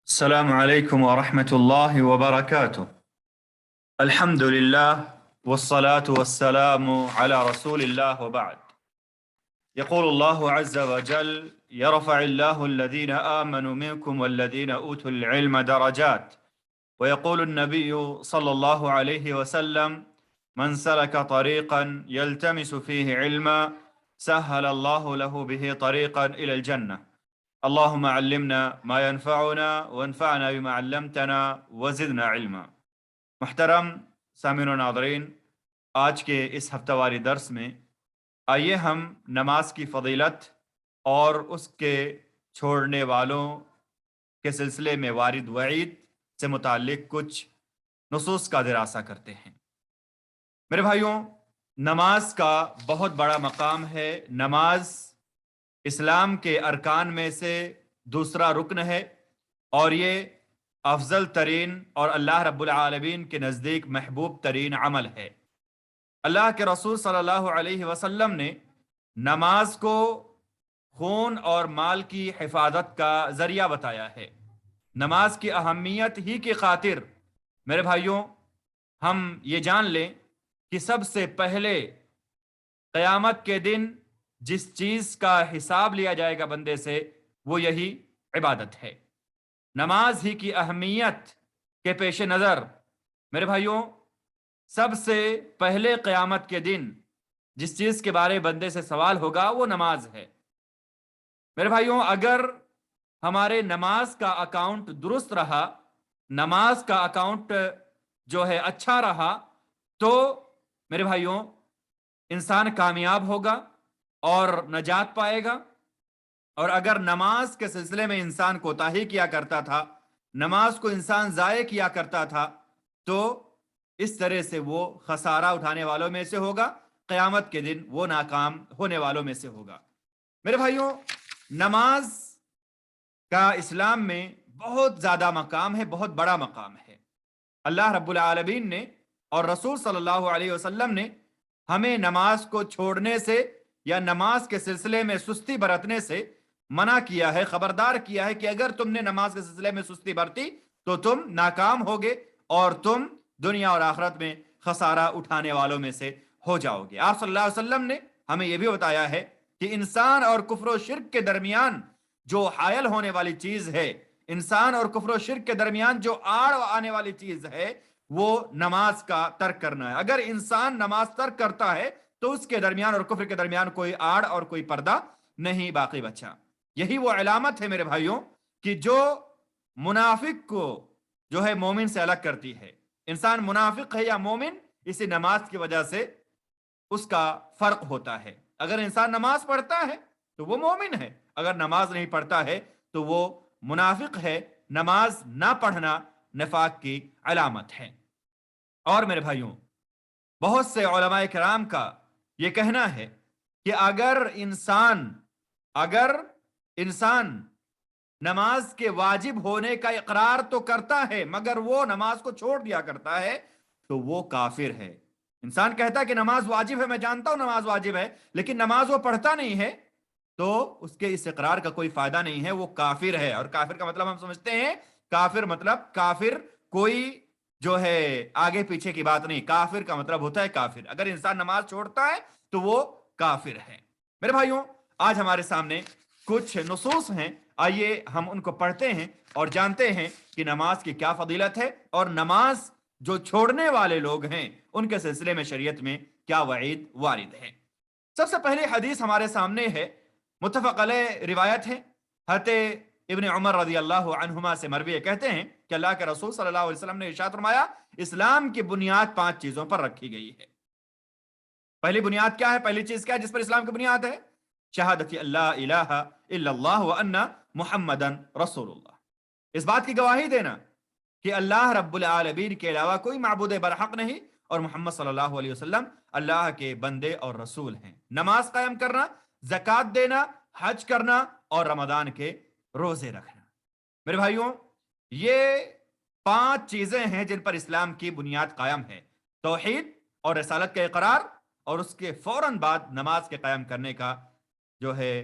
السلام عليكم ورحمة الله وبركاته. الحمد لله والصلاة والسلام على رسول الله وبعد. يقول الله عز وجل: يرفع الله الذين آمنوا منكم والذين أوتوا العلم درجات. ويقول النبي صلى الله عليه وسلم: من سلك طريقا يلتمس فيه علما سهل الله له به طريقا إلى الجنة. اللهم علمنا ما ينفعنا وانفعنا بما علمتنا وزدنا علما. محترم سامعین و ناظرین، آج کے اس ہفتہ واری درس میں آئیے ہم نماز کی فضیلت اور اس کے چھوڑنے والوں کے سلسلے میں وارد وعید سے متعلق کچھ نصوص کا دراسہ کرتے ہیں۔ میرے بھائیوں، نماز کا بہت بڑا مقام ہے۔ نماز اسلام کے ارکان میں سے دوسرا رکن ہے اور یہ افضل ترین اور اللہ رب العالمین کے نزدیک محبوب ترین عمل ہے۔ اللہ کے رسول صلی اللہ علیہ وسلم نے نماز کو خون اور مال کی حفاظت کا ذریعہ بتایا ہے۔ نماز کی اہمیت ہی کی خاطر میرے بھائیوں ہم یہ جان لیں کہ سب سے پہلے قیامت کے دن جس چیز کا حساب لیا جائے گا بندے سے وہ یہی عبادت ہے۔ نماز ہی کی اہمیت کے پیش نظر میرے بھائیوں سب سے پہلے قیامت کے دن جس چیز کے بارے بندے سے سوال ہوگا وہ نماز ہے۔ میرے بھائیوں، اگر ہمارے نماز کا اکاؤنٹ درست رہا، نماز کا اکاؤنٹ جو ہے اچھا رہا، تو میرے بھائیوں انسان کامیاب ہوگا اور نجات پائے گا۔ اور اگر نماز کے سلسلے میں انسان کوتاہی کیا کرتا تھا، نماز کو انسان ضائع کیا کرتا تھا، تو اس طرح سے وہ خسارہ اٹھانے والوں میں سے ہوگا، قیامت کے دن وہ ناکام ہونے والوں میں سے ہوگا۔ میرے بھائیوں، نماز کا اسلام میں بہت زیادہ مقام ہے، بہت بڑا مقام ہے۔ اللہ رب العالمین نے اور رسول صلی اللہ علیہ وسلم نے ہمیں نماز کو چھوڑنے سے یا نماز کے سلسلے میں سستی برتنے سے منع کیا ہے، خبردار کیا ہے کہ اگر تم نے نماز کے سلسلے میں سستی برتی تو تم ناکام ہوگے اور تم دنیا اور آخرت میں خسارہ اٹھانے والوں میں سے ہو جاؤ گے۔ آپ صلی اللہ علیہ وسلم نے ہمیں یہ بھی بتایا ہے کہ انسان اور کفر و شرک کے درمیان جو حائل ہونے والی چیز ہے، انسان اور کفر و شرک کے درمیان جو آڑ آنے والی چیز ہے وہ نماز کا ترک کرنا ہے۔ اگر انسان نماز ترک کرتا ہے تو اس کے درمیان اور کفر کے درمیان کوئی آڑ اور کوئی پردہ نہیں باقی بچا۔ یہی وہ علامت ہے میرے بھائیوں کہ جو منافق کو جو ہے مومن سے الگ کرتی ہے۔ انسان منافق ہے یا مومن، اسی نماز کی وجہ سے اس کا فرق ہوتا ہے۔ اگر انسان نماز پڑھتا ہے تو وہ مومن ہے، اگر نماز نہیں پڑھتا ہے تو وہ منافق ہے۔ نماز نہ پڑھنا نفاق کی علامت ہے۔ اور میرے بھائیوں، بہت سے علماء کرام کا یہ کہنا ہے کہ اگر انسان نماز کے واجب ہونے کا اقرار تو کرتا ہے مگر وہ نماز کو چھوڑ دیا کرتا ہے تو وہ کافر ہے۔ انسان کہتا ہے کہ نماز واجب ہے، میں جانتا ہوں نماز واجب ہے، لیکن نماز وہ پڑھتا نہیں ہے، تو اس کے اس اقرار کا کوئی فائدہ نہیں ہے، وہ کافر ہے۔ اور کافر کا مطلب ہم سمجھتے ہیں، کافر مطلب کافر کوئی جو ہے آگے پیچھے کی بات نہیں، کافر کا مطلب ہوتا ہے کافر۔ اگر انسان نماز چھوڑتا ہے تو وہ کافر ہے۔ میرے بھائیوں، آج ہمارے سامنے کچھ نصوص ہیں، آئیے ہم ان کو پڑھتے ہیں اور جانتے ہیں کہ نماز کی کیا فضیلت ہے اور نماز جو چھوڑنے والے لوگ ہیں ان کے سلسلے میں شریعت میں کیا وعید وارد ہے۔ سب سے پہلے حدیث ہمارے سامنے ہے، متفق علیہ روایت ہے، حضرت ابن عمر رضی اللہ عنہما سے مروی، کہتے ہیں کہ اللہ کے رسول صلی اللہ علیہ وسلم نے ارشاد فرمایا، اسلام کی بنیاد 5 چیزوں پر رکھی گئی ہے۔ پہلی بنیاد کیا ہے؟ پہلی چیز کیا ہے جس پر اسلام کی بنیاد ہے؟ شہادت اللہ الہ الا اللہ وان محمدن رسول اللہ، اس بات کی گواہی دینا کہ اللہ رب العالمین کے علاوہ کوئی معبود برحق نہیں اور محمد صلی اللہ علیہ وسلم اللہ کے بندے اور رسول ہیں۔ نماز قائم کرنا، زکوٰۃ دینا، حج کرنا اور رمضان کے روزے رکھنا۔ میرے بھائیوں، یہ 5 چیزیں ہیں جن پر اسلام کی بنیاد قائم ہے، توحید اور رسالت کا اقرار، اور اس کے فوراً بعد نماز کے قائم کرنے کا جو ہے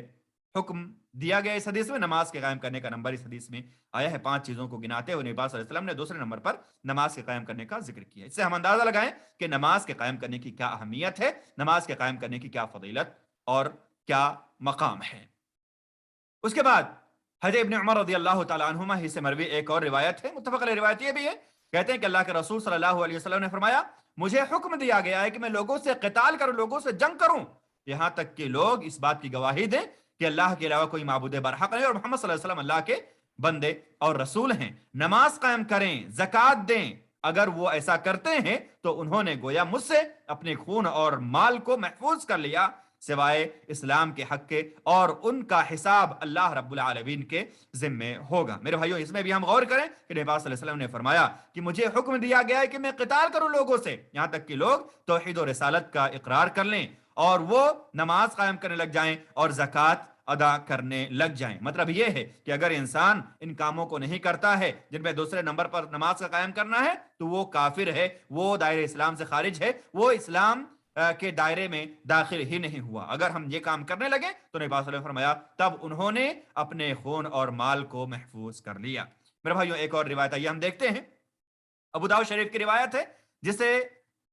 حکم دیا گیا اس حدیث میں نماز کے قائم کرنے کا نمبر اس حدیث میں آیا ہے 5 چیزوں کو گناتے ہوئے نبی صلی اللہ علیہ وسلم نے دوسرے نمبر پر نماز کے قائم کرنے کا ذکر کیا. اس سے ہم اندازہ لگائیں کہ نماز کے قائم کرنے کی کیا اہمیت ہے, نماز کے قائم کرنے کی کیا فضیلت اور کیا مقام ہے. اس کے بعد حضرت ابن عمر رضی اللہ تعالیٰ عنہما ہی سے مروی ایک اور روایت ہے, متفق علیہ روایت یہ بھی ہے, کہتے ہیں کہ اللہ کے رسول صلی اللہ علیہ وسلم نے فرمایا مجھے حکم دیا گیا ہے کہ میں لوگوں سے قتال کروں, لوگوں سے جنگ کروں, یہاں تک کہ لوگ اس بات کی گواہی دیں کہ اللہ کے علاوہ کوئی معبود برحق نہیں اور محمد صلی اللہ علیہ وسلم اللہ کے بندے اور رسول ہیں. نماز قائم کریں, زکوٰۃ دیں, اگر وہ ایسا کرتے ہیں تو انہوں نے گویا مجھ سے اپنے خون اور مال کو محفوظ کر لیا سوائے اسلام کے حق کے, اور ان کا حساب اللہ رب العالمین کے ذمے ہوگا. میرے بھائیوں, اس میں بھی ہم غور کریں کہ نبی صلی اللہ علیہ وسلم نے فرمایا کہ مجھے حکم دیا گیا ہے کہ میں قتال کروں لوگوں سے, یہاں تک کہ لوگ توحید و رسالت کا اقرار کر لیں اور وہ نماز قائم کرنے لگ جائیں اور زکوٰۃ ادا کرنے لگ جائیں. مطلب یہ ہے کہ اگر انسان ان کاموں کو نہیں کرتا ہے جن میں دوسرے نمبر پر نماز کا قائم کرنا ہے تو وہ کافر ہے, وہ دائرہ اسلام سے خارج ہے, وہ اسلام کے دائرے میں داخل ہی نہیں ہوا. اگر ہم یہ کام کرنے لگے تو نبی صلی اللہ علیہ وسلم نے فرمایا تب انہوں نے اپنے خون اور مال کو محفوظ کر لیا. میرے بھائیوں, ایک اور روایت یہ ہم دیکھتے ہیں, ابو داؤد شریف کی روایت ہے جسے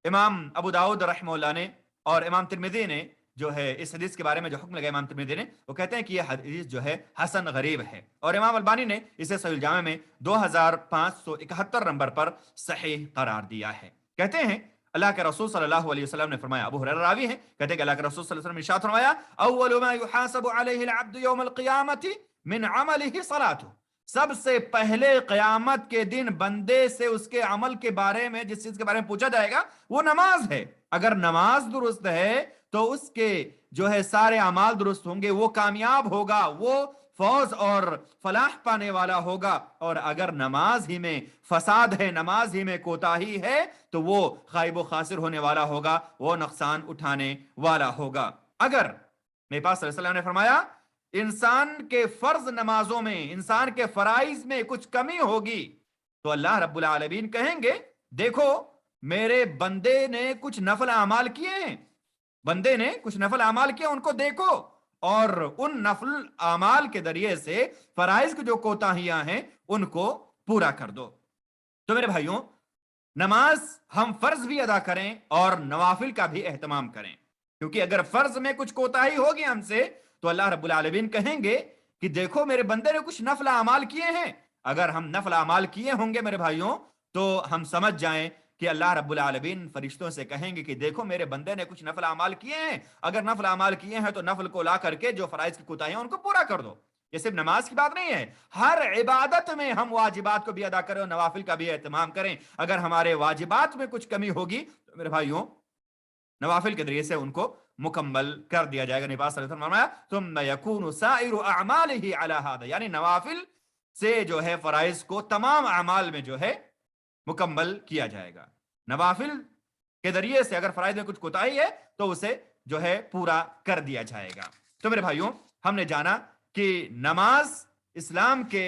امام ابو داؤد رحمہ اللہ نے اور امام ترمذی نے جو ہے اس حدیث کے بارے میں جو حکم لگا امام ترمذی نے, وہ کہتے ہیں کہ یہ حدیث جو ہے حسن غریب ہے, اور امام البانی نے اسے صحیح الجامع میں 2571 نمبر پر صحیح قرار دیا ہے. کہتے ہیں اللہ کے رسول صلی اللہ علیہ وسلم نے فرمایا, ابو ہریرہ راوی ہیں, کہتے ہیں کہ اللہ کے رسول صلی اللہ علیہ وسلم نے ارشاد فرمایا اول ما يحاسب عليه العبد يوم القيامة من عمله صلاته, سب سے پہلے قیامت کے دن بندے سے اس کے عمل کے بارے میں, جس چیز کے بارے میں پوچھا جائے گا وہ نماز ہے. اگر نماز درست ہے تو اس کے جو ہے سارے اعمال درست ہوں گے, وہ کامیاب ہوگا, وہ فوز اور فلاح پانے والا ہوگا. اور اگر نماز ہی میں فساد ہے, نماز ہی میں کوتاہی ہے, تو وہ خائب و خاسر ہونے والا ہوگا, وہ نقصان اٹھانے والا ہوگا. اگر نبی پاک صلی اللہ علیہ وسلم نے فرمایا انسان کے فرض نمازوں میں, انسان کے فرائض میں کچھ کمی ہوگی تو اللہ رب العالمین کہیں گے دیکھو میرے بندے نے کچھ نفل اعمال کیے ہیں, بندے نے کچھ نفل اعمال کیے, ان کو دیکھو اور ان نفل اعمال کے ذریعے سے فرائض کی جو کوتاہیاں ہیں ان کو پورا کر دو. تو میرے بھائیوں, نماز ہم فرض بھی ادا کریں اور نوافل کا بھی اہتمام کریں, کیونکہ اگر فرض میں کچھ کوتاہی ہوگی ہم سے تو اللہ رب العالمین کہیں گے کہ دیکھو میرے بندے نے کچھ نفل اعمال کیے ہیں. اگر ہم نفل اعمال کیے ہوں گے میرے بھائیوں تو ہم سمجھ جائیں کہ اللہ رب العالمین فرشتوں سے کہیں گے کہ دیکھو میرے بندے نے کچھ نفل اعمال کیے ہیں, اگر نفل اعمال کیے ہیں تو نفل کو لا کر کے جو فرائض کی کوتاہیاں ہیں ان کو پورا کر دو. یہ صرف نماز کی بات نہیں ہے, ہر عبادت میں ہم واجبات کو بھی ادا کریں اور نوافل کا بھی اہتمام کریں. اگر ہمارے واجبات میں کچھ کمی ہوگی تو میرے بھائیوں نوافل کے ذریعے سے ان کو مکمل کر دیا جائے گا. نبی صلی اللہ علیہ وسلم نے فرمایا ثم يكون سائر اعماله على هذا, یعنی نوافل سے جو ہے فرائض کو تمام اعمال میں جو ہے مکمل کیا جائے گا. نوافل کے ذریعے سے اگر فرائض میں کچھ کوتاہی ہے تو اسے جو ہے پورا کر دیا جائے گا. تو میرے بھائیوں, ہم نے جانا کہ نماز اسلام کے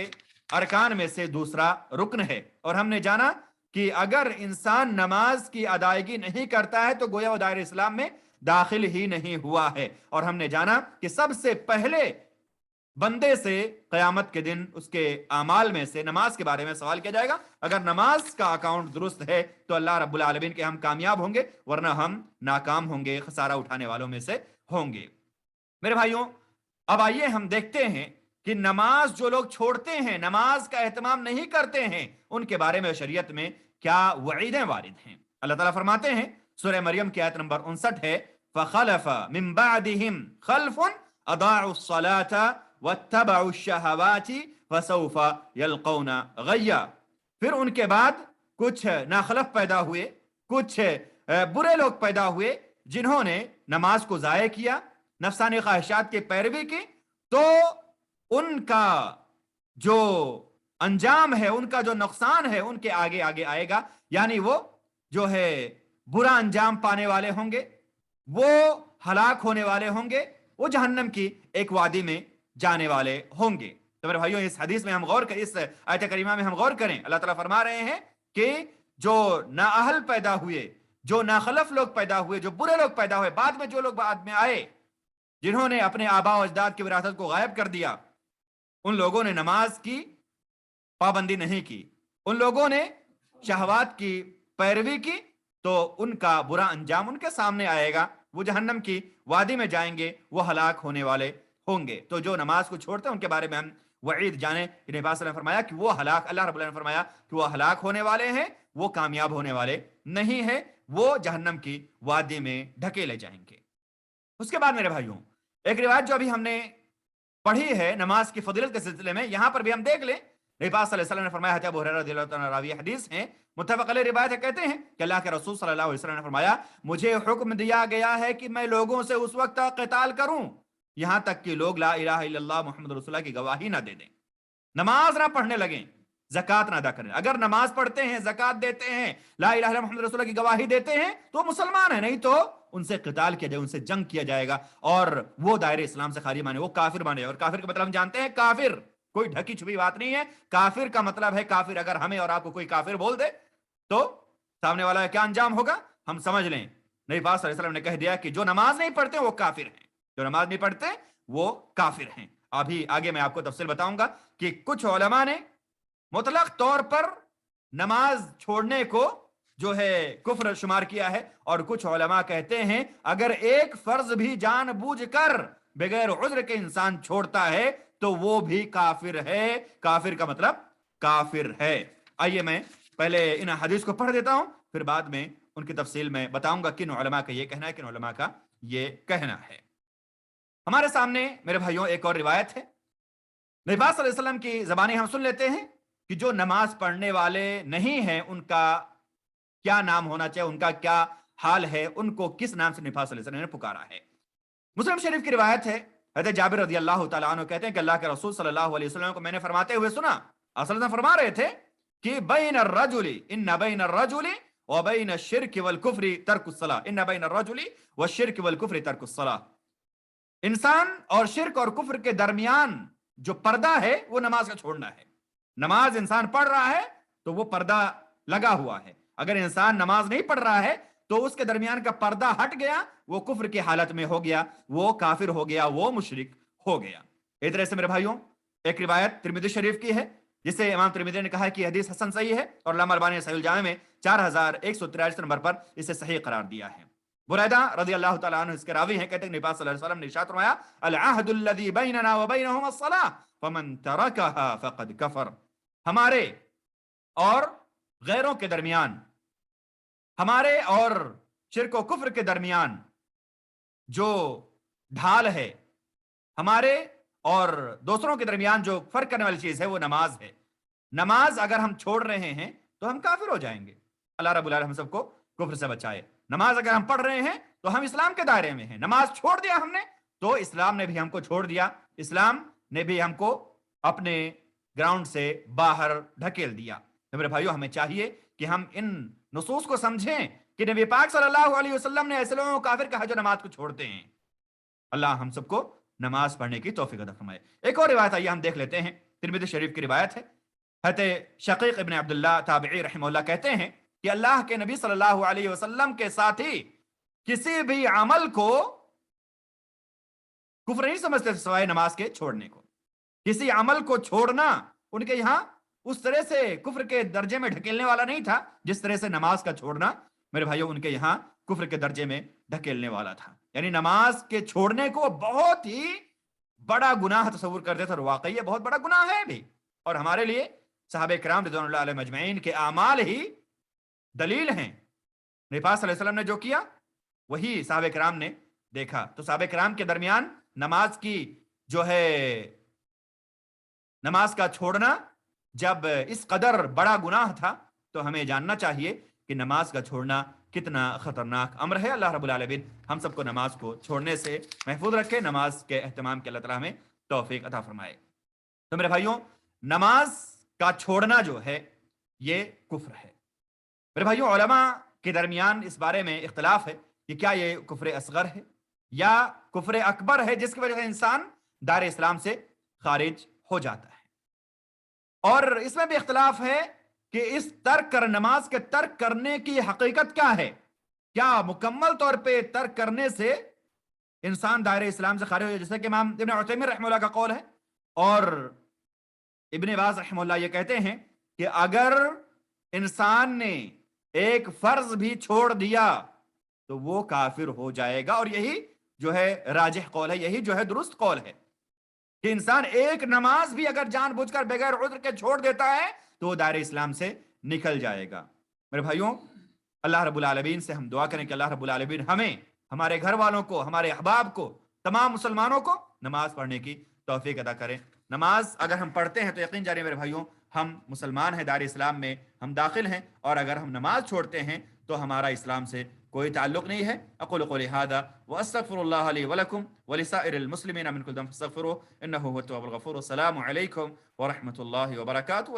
ارکان میں سے دوسرا رکن ہے, اور ہم نے جانا کہ اگر انسان نماز کی ادائیگی نہیں کرتا ہے تو گویا وہ دائرہ اسلام میں داخل ہی نہیں ہوا ہے. اور ہم نے جانا کہ سب سے پہلے بندے سے قیامت کے دن اس کے اعمال میں سے نماز کے بارے میں سوال کیا جائے گا. اگر نماز کا اکاؤنٹ درست ہے تو اللہ رب العالمین کے ہم کامیاب ہوں گے, ورنہ ہم ناکام ہوں گے, خسارہ اٹھانے والوں میں سے ہوں گے. میرے بھائیوں, اب آئیے ہم دیکھتے ہیں کہ نماز جو لوگ چھوڑتے ہیں, نماز کا اہتمام نہیں کرتے ہیں, ان کے بارے میں شریعت میں کیا وعیدیں وارد ہیں. اللہ تعالیٰ فرماتے ہیں سورہ مریم کی آیت نمبر 59 ہے فَخَلَفَ مِن بَعْدِهِمْ خَلْفٌ أَضَاعُوا الصَّلَاةَ وَاتَّبَعُوا الشَّهَوَاتِ فَسَوْفَ يَلْقَوْنَ غَيًّا, پھر ان کے بعد کچھ ناخلف پیدا ہوئے, کچھ برے لوگ پیدا ہوئے جنہوں نے نماز کو ضائع کیا, نفسانی خواہشات کی پیروی کی, تو ان کا جو انجام ہے, ان کا جو نقصان ہے ان کے آگے آگے آئے گا. یعنی وہ جو ہے برا انجام پانے والے ہوں گے, وہ ہلاک ہونے والے ہوں گے, وہ جہنم کی ایک وادی میں جانے والے ہوں گے. تو میرے بھائیوں, اس حدیث میں ہم غور کریں, اس آیت کریمہ میں ہم غور کریں. اللہ تعالیٰ فرما رہے ہیں کہ جو نااہل پیدا ہوئے, جو ناخلف لوگ پیدا ہوئے, جو برے لوگ پیدا ہوئے, بعد میں جو لوگ بعد میں آئے, جنہوں نے اپنے آبا و اجداد کی وراثت کو غائب کر دیا، ان لوگوں نے نماز کی پابندی نہیں کی، ان لوگوں نے شہوات کی پیروی کی، تو ان کا برا انجام ان کے سامنے آئے گا، وہ جہنم کی وادی میں جائیں گے، وہ ہلاک ہونے والے ہوں گے۔ تو جو نماز کو چھوڑتے ہیں ان کے بارے میں ہم وعید جانیں کہ نبی صلی اللہ علیہ وسلم نے فرمایا کہ وہ ہلاک، اللہ رب العالمین نے فرمایا کہ وہ ہلاک ہونے والے ہیں، وہ کامیاب ہونے والے نہیں ہیں، وہ جہنم کی وادی میں ڈھکیلے جائیں گے۔ اس کے بعد میرے بھائیوں، ایک روایت جو ابھی ہم نے پڑھی ہے نماز کی فضیلت کے سلسلے میں، یہاں پر بھی ہم دیکھ لیں، نبی پاک صلی اللہ علیہ وسلم نے فرمایا، حضرت ابو ہریرہ رضی اللہ تعالیٰ عنہ راوی حدیث ہیں، متفق علیہ روایت ہے، کہتے ہیں کہ اللہ کے رسول صلی اللہ علیہ وسلم نے فرمایا، مجھے حکم دیا گیا ہے کہ میں لوگوں سے اس وقت تک قتال کروں یہاں تک کہ لوگ لا الہ الا اللہ محمد رسول اللہ کی گواہی نہ دے دیں، نماز نہ پڑھنے لگیں، زکوٰۃ نہ ادا کریں۔ اگر نماز پڑھتے ہیں، زکوٰۃ دیتے ہیں، لا الہ الا اللہ محمد رسول اللہ کی گواہی دیتے ہیں تو وہ مسلمان ہیں، نہیں تو ان سے قتال کیا جائے، ان سے جنگ کیا جائے گا، اور وہ دائرے اسلام سے خارج مانے، وہ کافر مانے۔ اور کافر کا مطلب ہم جانتے ہیں، کافر کوئی ڈھکی چھپی بات نہیں ہے، کافر کا مطلب ہے کافر۔ اگر ہمیں اور آپ کو کوئی کافر بول دے تو سامنے والا کیا انجام ہوگا ہم سمجھ لیں۔ نبی پاک صلی اللہ علیہ وسلم نے کہہ دیا کہ جو نماز نہیں پڑھتے وہ کافر ہیں، جو نماز نہیں پڑھتے وہ کافر ہیں۔ ابھی آگے میں آپ کو تفصیل بتاؤں گا کہ کچھ علماء نے مطلق طور پر نماز چھوڑنے کو جو ہے کفر شمار کیا ہے، اور کچھ علماء کہتے ہیں اگر ایک فرض بھی جان بوجھ کر بغیر عذر کے انسان چھوڑتا ہے تو وہ بھی کافر ہے۔ کافر کا مطلب کافر ہے۔ آئیے میں پہلے ان حدیث کو پڑھ دیتا ہوں، پھر بعد میں ان کی تفصیل میں بتاؤں گا کن علماء کا یہ کہنا ہے، کن علماء کا یہ کہنا ہے۔ ہمارے سامنے میرے بھائیوں ایک اور روایت ہے، نبی پاک صلی اللہ علیہ وسلم کی زبانی ہم سن لیتے ہیں کہ جو نماز پڑھنے والے نہیں ہیں ان کا کیا نام ہونا چاہیے، ان کا کیا حال ہے، ان کو کس نام سے نبی پاک صلی اللہ علیہ وسلم نے پکارا ہے۔ مسلم شریف کی روایت ہے، حضرت جابر رضی اللہ تعالیٰ عنہ کہتے ہیں کہ اللہ کے رسول صلی اللہ علیہ وسلم کو میں نے فرماتے ہوئے سنا، اصل میں فرما رہے تھے کہ بین الرجل ان بین الرجل وبین الشرک والکفر ترک الصلاۃ، ان بین الرجل والشرک والکفر ترک الصلاۃ، انسان اور شرک اور کفر کے درمیان جو پردہ ہے وہ نماز کا چھوڑنا ہے۔ نماز انسان پڑھ رہا ہے تو وہ پردہ لگا ہوا ہے، اگر انسان نماز نہیں پڑھ رہا ہے تو اس کے درمیان کا پردہ ہٹ گیا، وہ کفر کی حالت میں ہو گیا، وہ کافر ہو گیا، وہ مشرک ہو گیا۔ اس طرح سے میرے بھائیوں ایک روایت ترمذی شریف کی ہے جسے امام ترمذی نے کہا کہ حدیث حسن صحیح ہے، اور علامہ البانی نے صحیح الجامع میں 4143 نمبر پر اسے صحیح قرار دیا ہے۔ بریدہ رضی اللہ تعالیٰ عنہ اس کے راوی ہیں، کہتے ہیں نبی صلی اللہ علیہ وسلم نے ارشاد فرمایا، العہد الذی بیننا وبینہم الصلاۃ فمن ترکہا فقد کفر، ہمارے اور غیروں کے درمیان، ہمارے اور شرک و کفر کے درمیان جو ڈھال ہے، ہمارے اور دوسروں کے درمیان جو فرق کرنے والی چیز ہے وہ نماز ہے۔ نماز اگر ہم چھوڑ رہے ہیں تو ہم کافر ہو جائیں گے۔ اللہ رب العالمین ہم سب کو کفر سے بچائے۔ نماز اگر ہم پڑھ رہے ہیں تو ہم اسلام کے دائرے میں ہیں، نماز چھوڑ دیا ہم نے تو اسلام نے بھی ہم کو چھوڑ دیا، اسلام نے بھی ہم کو اپنے گراؤنڈ سے باہر ڈھکیل دیا۔ تو میرے بھائیوں ہمیں چاہیے کہ ہم ان نصوص کو سمجھیں کہ نبی پاک صلی اللہ علیہ وسلم نے ایسے لوگوں کو کافر کہا جو نماز کو چھوڑتے ہیں۔ اللہ ہم سب کو نماز پڑھنے کی توفیق عطا فرمائے۔ ایک اور روایت آئیے ہم دیکھ لیتے ہیں، ترمذی شریف کی روایت ہے، حضرت شقیق ابن عبداللہ تابعی رحمہ اللہ کہتے ہیں کہ اللہ کے نبی صلی اللہ علیہ وسلم کے ساتھی کسی بھی عمل کو کفر نہیں سمجھتے سوائے نماز کے چھوڑنے کو۔ کسی عمل کو چھوڑنا ان کے یہاں اس طرح سے کفر کے درجے میں ڈھکیلنے والا نہیں تھا جس طرح سے نماز کا چھوڑنا میرے بھائیوں ان کے یہاں کفر کے درجے میں ڈھکیلنے والا تھا۔ یعنی نماز کے چھوڑنے کو بہت ہی بڑا گناہ تصور کرتے تھے، اور واقعی یہ بہت بڑا گناہ ہے بھی، اور ہمارے لیے صحابہ کرام رضوان اللہ علیہم اجمعین کے اعمال ہی دلیل ہیں۔ نبی پاک صلی اللہ علیہ وسلم نے جو کیا وہی صحابہ کرام نے دیکھا، تو صحابہ کرام کے درمیان نماز کی جو ہے نماز کا چھوڑنا جب اس قدر بڑا گناہ تھا تو ہمیں جاننا چاہیے کہ نماز کا چھوڑنا کتنا خطرناک امر ہے۔ اللہ رب العالمین ہم سب کو نماز کو چھوڑنے سے محفوظ رکھے، نماز کے اہتمام کے اللہ تعالیٰ ہمیں توفیق عطا فرمائے۔ تو میرے بھائیوں نماز کا چھوڑنا جو ہے یہ کفر ہے۔ میرے بھائیوں علماء کے درمیان اس بارے میں اختلاف ہے کہ کیا یہ کفر اصغر ہے یا کفر اکبر ہے جس کی وجہ سے انسان دار اسلام سے خارج ہو جاتا ہے، اور اس میں بھی اختلاف ہے کہ اس نماز کے ترک کرنے کی حقیقت کیا ہے، کیا مکمل طور پہ ترک کرنے سے انسان دائرہ اسلام سے خارج ہو جائے، جیسا کہ امام ابن عثیمین رحمہ اللہ کا قول ہے، اور ابن باز رحمہ اللہ یہ کہتے ہیں کہ اگر انسان نے ایک فرض بھی چھوڑ دیا تو وہ کافر ہو جائے گا، اور یہی جو ہے راجح قول ہے، یہی جو ہے درست قول ہے کہ انسان ایک نماز بھی اگر جان بوجھ کر بغیر عذر کے چھوڑ دیتا ہے تو وہ دائرہ اسلام سے نکل جائے گا۔ میرے بھائیوں، اللہ رب العالمین سے ہم دعا کریں کہ اللہ رب العالمین ہمیں، ہمارے گھر والوں کو، ہمارے احباب کو، تمام مسلمانوں کو نماز پڑھنے کی توفیق عطا کریں۔ نماز اگر ہم پڑھتے ہیں تو یقین جانیں میرے بھائیوں، ہم مسلمان ہیں، دائرہ اسلام میں ہم داخل ہیں، اور اگر ہم نماز چھوڑتے ہیں تو ہمارا اسلام سے کوئی تعلق نہیں ہے۔ اقول قولی ھذا واستغفر اللہ لی ولکم ولسائر المسلمین من کل ذنب فاستغفروہ انہ هو التواب الغفور۔ السلام علیکم ورحمۃ اللہ وبرکاتہ۔